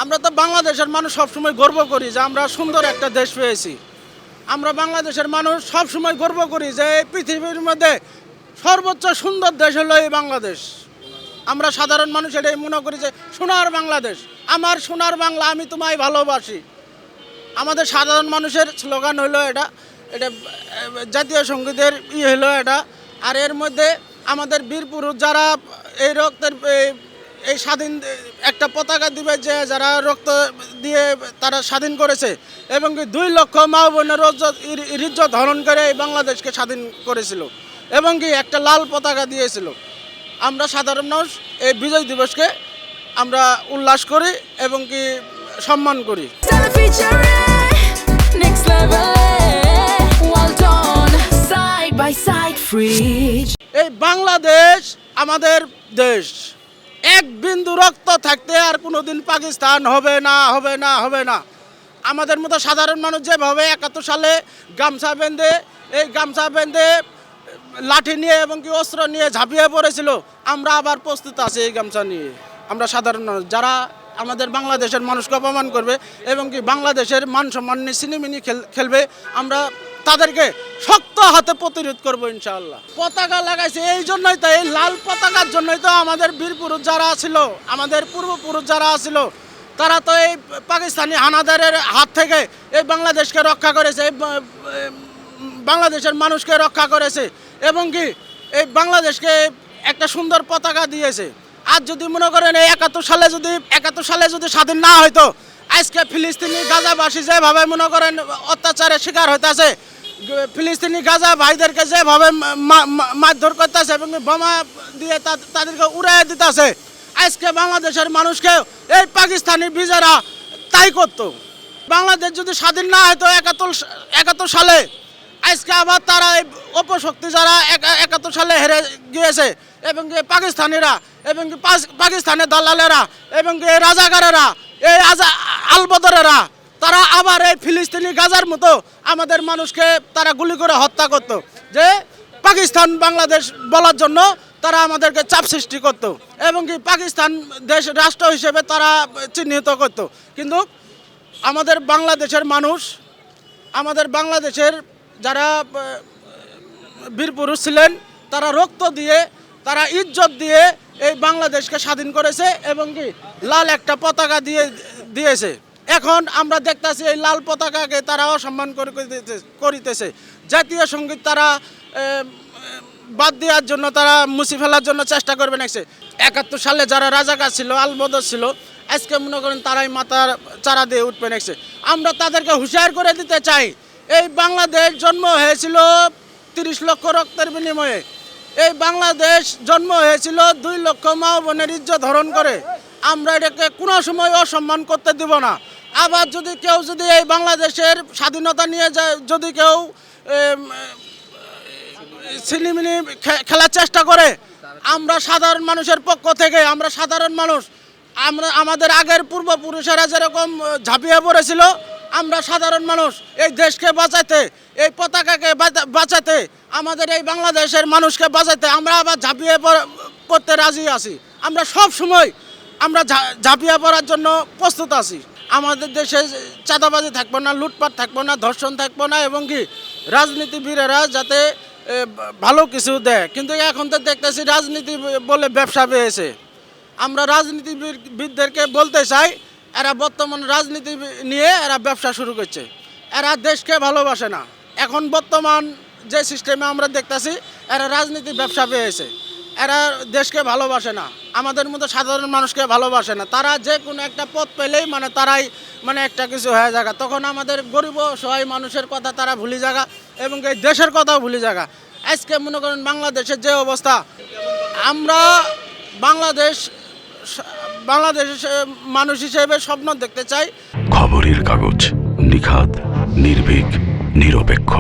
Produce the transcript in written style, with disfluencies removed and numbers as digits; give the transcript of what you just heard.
আমরা তো বাংলাদেশের মানুষ সবসময় গর্ব করি যে আমরা সুন্দর একটা দেশ পেয়েছি। আমরা বাংলাদেশের মানুষ সবসময় গর্ব করি যে এই পৃথিবীর মধ্যে সর্বোচ্চ সুন্দর দেশ হলো এই বাংলাদেশ। আমরা সাধারণ মানুষ এটাই মনে করি যে সোনার বাংলাদেশ, আমার সোনার বাংলা, আমি তোমায় ভালোবাসি। আমাদের সাধারণ মানুষের স্লোগান হলো এটা, এটা জাতীয় সঙ্গীতের হলো এটা। আর এর মধ্যে আমাদের বীর পুরুষ যারা এই রক্তের এই স্বাধীন একটা পতাকা দিবে, যে যারা রক্ত দিয়ে তারা স্বাধীন করেছে, এবং কি 2 লক্ষ মা বোনের ইজ্জত হরণ করে এই বাংলাদেশকে স্বাধীন করেছিল, এবং কি একটা লাল পতাকা দিয়েছিল। আমরা সাধারণ মানুষ এই বিজয় দিবসকে আমরা উল্লাস করি এবং কি সম্মান করি। এই বাংলাদেশ আমাদের দেশ। এক বিন্দু রক্ত থাকতে আর কোনোদিন পাকিস্তান হবে না, হবে না, হবে না। আমাদের মতো সাধারণ মানুষ যেভাবে 71 সালে গামছা বেঁধে লাঠি নিয়ে এবং কি অস্ত্র নিয়ে ঝাঁপিয়ে পড়েছিল, আমরা আবার প্রস্তুত আছি এই গামছা নিয়ে। আমরা সাধারণ মানুষ যারা আমাদের বাংলাদেশের মানুষকে অপমান করবে এবং কি বাংলাদেশের মান সম্মান নিয়ে সিনেমিনি খেলবে, আমরা তাদেরকে শক্ত হাতে প্রতিরোধ করবো ইনশাআল্লাহ। পতাকা লাগাইছে এই জন্যই তো, এই লাল পতাকার জন্যই তো আমাদের বীর পুরুষ যারা ছিল, আমাদের পূর্বপুরুষ যারা ছিল, তারা তো এই পাকিস্তানি হানাদারের হাত থেকে এই বাংলাদেশকে রক্ষা করেছে, এই বাংলাদেশের মানুষকে রক্ষা করেছে, এবং কি এই বাংলাদেশকে একটা সুন্দর পতাকা দিয়েছে। আর যদি মনে করেন এই 71 সালে যদি স্বাধীন না হইতো, আজকে ফিলিস্তিনি গাজাবাসী যেভাবে মনে করেন অত্যাচারের শিকার হইতেছে, ফিলিস্তিনি গাজা ভাইদেরকে যেভাবে মারধর করতেছে এবং বোমা দিয়ে তাদেরকে উড়াই দিতেছে, আজকে বাংলাদেশের মানুষকে এই পাকিস্তানি বিজারা তাই করতো। বাংলাদেশ যদি স্বাধীন না হতো 71 সালে, আজকে আবার তারা এই অপশক্তি যারা 71 সালে হেরে গিয়েছে, এবং পাকিস্তানিরা এবং পাকিস্তানের দালালেরা এবং রাজাকারেরা, এই আলবদরেরা, তারা আবার এই ফিলিস্তিনি গাজার মতো আমাদের মানুষকে তারা গুলি করে হত্যা করত, যে পাকিস্তান বাংলাদেশ বলার জন্য তারা আমাদেরকে চাপ সৃষ্টি করত, এবং কি পাকিস্তান দেশ রাষ্ট্র হিসেবে তারা চিহ্নিত করত। কিন্তু আমাদের বাংলাদেশের মানুষ, আমাদের বাংলাদেশের যারা বীর পুরুষ ছিলেন, তারা রক্ত দিয়ে, তারা ইজ্জত দিয়ে এই বাংলাদেশকে স্বাধীন করেছে এবং কি লাল একটা পতাকা দিয়েছে। এখন আমরা দেখতেছি এই লাল পতাকাকে তারা অসম্মান করিতেছে। জাতীয় সঙ্গীত তারা বাদ দেওয়ার জন্য, তারা মুছে ফেলার জন্য চেষ্টা করবে নাকছে। 71 সালে যারা রাজাকার ছিল, আলবদর ছিল, আজকে মনে করেন তারাই মাথার চারা দিয়ে উঠবে নাকছে। আমরা তাদেরকে হুঁশিয়ার করে দিতে চাই, এই বাংলাদেশ জন্ম হয়েছিল 30 লক্ষ রক্তের বিনিময়ে। এই বাংলাদেশ জন্ম হয়েছিল 2 লক্ষ মা বোনের ইজ্জত হরণ করে। আমরা এটাকে কোনো সময় অসম্মান করতে দিব না। আবার যদি কেউ এই বাংলাদেশের স্বাধীনতা নিয়ে যদি কেউ ছিনিমিনি খেলার চেষ্টা করে, আমরা সাধারণ মানুষের পক্ষ থেকে, আমরা সাধারণ মানুষ, আমাদের আগের পূর্বপুরুষেরা যেরকম ঝাঁপিয়ে পড়েছিল, আমরা সাধারণ মানুষ এই দেশকে বাঁচাতে, এই পতাকাকে বাঁচাতে, আমাদের এই বাংলাদেশের মানুষকে বাঁচাতে আমরা আবার ঝাঁপিয়ে পড়তে রাজি আছি। আমরা সব সময় আমরা ঝাঁপিয়ে পড়ার জন্য প্রস্তুত আছি। আমাদের দেশে চাঁদাবাজি থাকবো না, লুটপাট থাকবো না, ধর্ষণ থাকবো না, এবং কি রাজনীতিবিদেরা যাতে ভালো কিছু দেয়। কিন্তু এখন তো দেখতেছি রাজনীতি বলে ব্যবসা পেয়েছে। আমরা রাজনীতিবিদদেরকে বলতে চাই, এরা বর্তমান রাজনীতি নিয়ে এরা ব্যবসা শুরু করছে। এরা দেশকে ভালোবাসে না। এখন বর্তমান যে সিস্টেমে আমরা দেখতেছি, এরা রাজনীতি ব্যবসা পেয়েছে। এরা দেশকে ভালোবাসে না, আমাদের মতো সাধারণ মানুষকে ভালোবাসে না। তারা যে কোনো একটা পথ পেলেই তারাই একটা কিছু হয়ে যাগা, তখন আমাদের গরিব সহায় মানুষের কথা তারা ভুলে যাগা এবং এই দেশের কথাও ভুলে যাগা। আজকে মনে করেন বাংলাদেশের যে অবস্থা, আমরা বাংলাদেশের মানুষ হিসেবে স্বপ্ন দেখতে চাই। খবরের কাগজ, নিখাত, নির্ভীক, নিরপেক্ষ।